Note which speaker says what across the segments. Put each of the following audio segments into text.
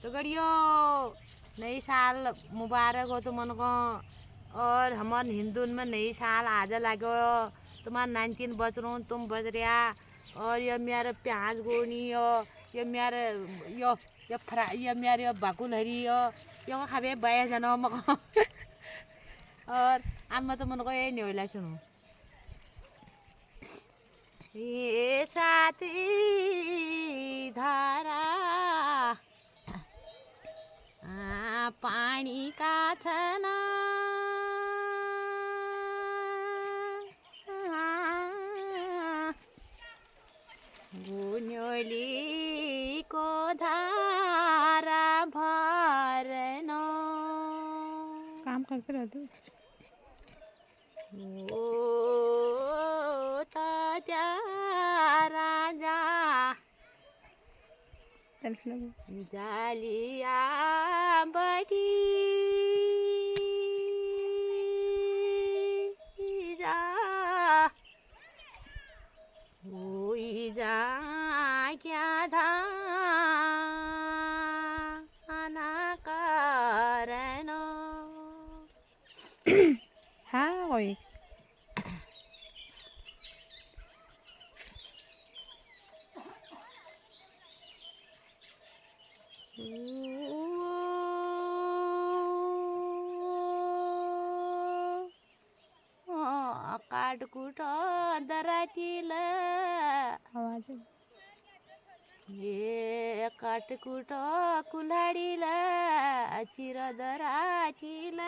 Speaker 1: तो गड़ियो नई साल मुबारक हो तुमन को। और हमारे हिंदू में नई साल आज लागो। तुम्हारा 19 बज रहा हूँ, तुम बज रहा। और ये मेरे प्याज गोनी ये मेरे ये मेरे बाकुल हरी यो खाबे बाया जाना मको। और आम तो मन को ये नहीं होला सुनो। ये साथी धारा पानी का छना गुन्योली को धारा भरनो
Speaker 2: काम करते रहते
Speaker 1: ओ तात्या राजा जालिया बड़ी जा हुई जा क्या था आना करनो।
Speaker 2: हाँ कोई
Speaker 1: काटकुट दरातील
Speaker 2: आवाज
Speaker 1: ये काटकुट कुल्हाडील चिर दरातील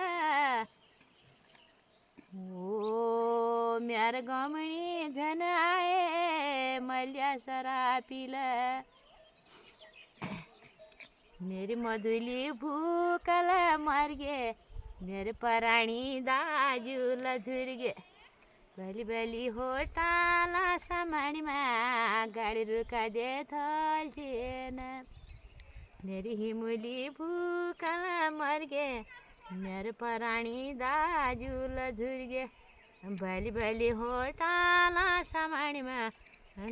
Speaker 1: ओ म्यार गमणी झन आए मल्या सरापील मेरी मधुली भूकल मर गे मेरे पराणी दाजूल झुरगे भली भली होटाला समाणीमा गाडी रुका दे थलसेन मेरी हिमुली भूकल मर गे मेरे पराणी दाजूल झुरगे भली भली होटाला समाणीमा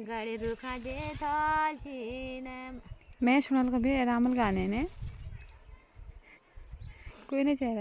Speaker 1: गाडी रुका दे थलसेन।
Speaker 2: मैं सुनाल कभी रामल गाने ने कोई नहीं चाह रहा।